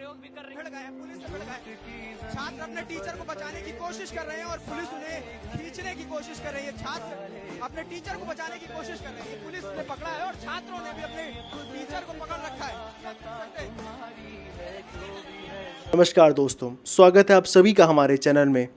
दुरुपयोग भी कर रही है। भिड़ गए हैं, पुलिस से भिड़ गए। छात्र अपने टीचर को बचाने की कोशिश कर रहे हैं और पुलिस उन्हें खींचने की कोशिश कर रही है। छात्र अपने टीचर को बचाने की कोशिश कर रहे हैं, पुलिस ने पकड़ा है और छात्रों ने भी अपने टीचर को पकड़ रखा है। नमस्कार दोस्तों, स्वागत है आप सभी का हमारे चैनल में।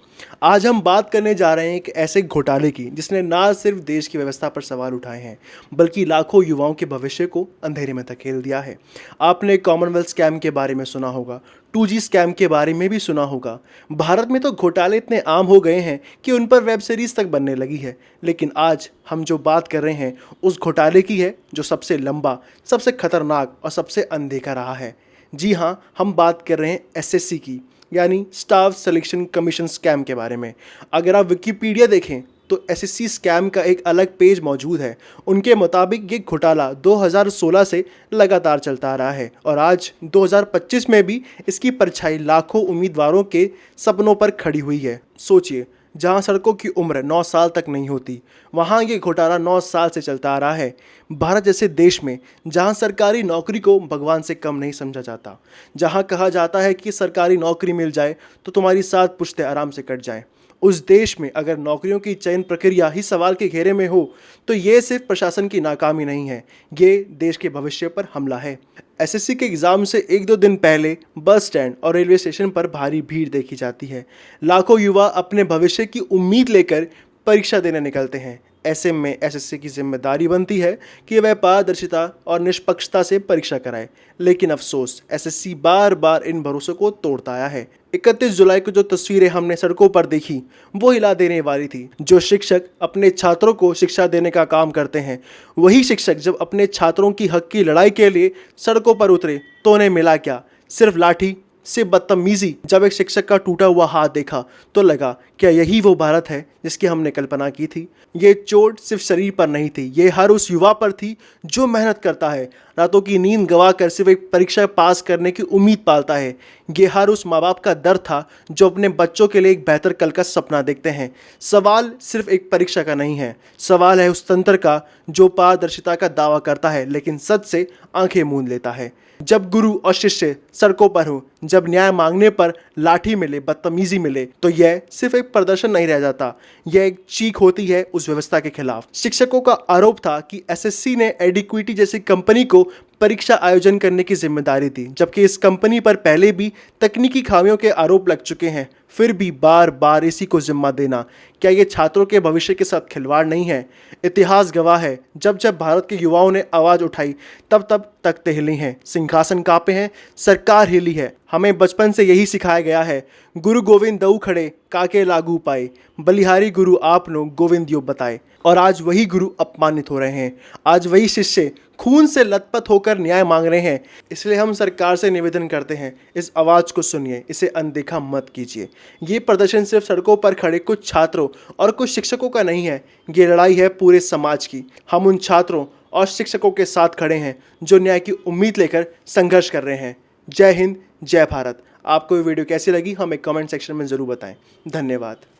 आज हम बात करने जा रहे हैं एक ऐसे घोटाले की जिसने ना सिर्फ देश की व्यवस्था पर सवाल उठाए हैं बल्कि लाखों युवाओं के भविष्य को अंधेरे में धकेल दिया है। आपने कॉमनवेल्थ स्कैम के बारे में सुना होगा, 2G स्कैम के बारे में भी सुना होगा। भारत में तो घोटाले इतने आम हो गए हैं कि उन पर वेब सीरीज तक बनने लगी है। लेकिन आज हम जो बात कर रहे हैं उस घोटाले की है जो सबसे लंबा, सबसे खतरनाक और सबसे अनदेखा रहा है। जी हाँ, हम बात कर रहे हैं SSC की, यानी स्टाफ सिलेक्शन कमीशन स्कैम के बारे में। अगर आप विकिपीडिया देखें तो SSC स्कैम का एक अलग पेज मौजूद है। उनके मुताबिक ये घोटाला 2016 से लगातार चलता आ रहा है और आज 2025 में भी इसकी परछाई लाखों उम्मीदवारों के सपनों पर खड़ी हुई है। सोचिए, जहां सड़कों की उम्र 9 साल तक नहीं होती, वहां ये घोटाला 9 साल से चलता आ रहा है। भारत जैसे देश में जहां सरकारी नौकरी को भगवान से कम नहीं समझा जाता, जहां कहा जाता है कि सरकारी नौकरी मिल जाए तो तुम्हारी 7 पुश्तें आराम से कट जाएं, उस देश में अगर नौकरियों की चयन प्रक्रिया ही सवाल के घेरे में हो तो ये सिर्फ प्रशासन की नाकामी नहीं है, ये देश के भविष्य पर हमला है। SSC के एग्ज़ाम से 1-2 दिन पहले बस स्टैंड और रेलवे स्टेशन पर भारी भीड़ देखी जाती है। लाखों युवा अपने भविष्य की उम्मीद लेकर परीक्षा देने निकलते हैं। ऐसे में SSC की जिम्मेदारी बनती है कि वह पारदर्शिता और निष्पक्षता से परीक्षा कराए। लेकिन अफसोस, SSC बार बार इन भरोसों को तोड़ता आया है। 31 जुलाई को जो तस्वीरें हमने सड़कों पर देखी वो हिला देने वाली थी। जो शिक्षक अपने छात्रों को शिक्षा देने का काम करते हैं, वही शिक्षक जब अपने छात्रों की हक की लड़ाई के लिए सड़कों पर उतरे तो उन्हें मिला क्या? सिर्फ लाठी, सिर्फ बदतमीजी। जब एक शिक्षक का टूटा हुआ हाथ देखा तो लगा क्या यही वो भारत है जिसकी हमने कल्पना की थी? ये चोट सिर्फ शरीर पर नहीं थी, ये हर उस युवा पर थी जो मेहनत करता है, रातों की नींद गंवाकर सिर्फ एक परीक्षा पास करने की उम्मीद पालता है। ये हर उस माँ बाप का दर्द था जो अपने बच्चों के लिए एक बेहतर कल का सपना देखते हैं। सवाल सिर्फ एक परीक्षा का नहीं है, सवाल है उस तंत्र का जो पारदर्शिता का दावा करता है लेकिन सच से आंखें मूंद लेता है। जब गुरु और शिष्य सड़कों पर हो, जब न्याय मांगने पर लाठी मिले, बदतमीजी मिले, तो यह सिर्फ एक प्रदर्शन नहीं रह जाता, यह एक चीख होती है उस व्यवस्था के खिलाफ। शिक्षकों का आरोप था कि SSC ने एडिक्विटी जैसी कंपनी को परीक्षा आयोजन करने की जिम्मेदारी दी, जबकि इस कंपनी पर पहले भी तकनीकी खामियों के आरोप लग चुके हैं। फिर भी बार बार इसी को जिम्मा देना, क्या ये छात्रों के भविष्य के साथ खिलवाड़ नहीं है? इतिहास गवाह है, जब जब भारत के युवाओं ने आवाज़ उठाई तब तब तख्ते हिली हैं, सिंहासन कांपे हैं, सरकार हिली है। हमें बचपन से यही सिखाया गया है, गुरु गोविंद दऊ खड़े काके लागू पाए, बलिहारी गुरु आपनो गोविंद यो बताए। और आज वही गुरु अपमानित हो रहे हैं, आज वही शिष्य खून से लथपथ होकर न्याय मांग रहे हैं। इसलिए हम सरकार से निवेदन करते हैं, इस आवाज़ को सुनिए, इसे अनदेखा मत कीजिए। ये प्रदर्शन सिर्फ सड़कों पर खड़े कुछ छात्रों और कुछ शिक्षकों का नहीं है, ये लड़ाई है पूरे समाज की। हम उन छात्रों और शिक्षकों के साथ खड़े हैं जो न्याय की उम्मीद लेकर संघर्ष कर रहे हैं। जय हिंद, जय भारत। आपको ये वीडियो कैसी लगी हमें कमेंट सेक्शन में ज़रूर बताएं। धन्यवाद।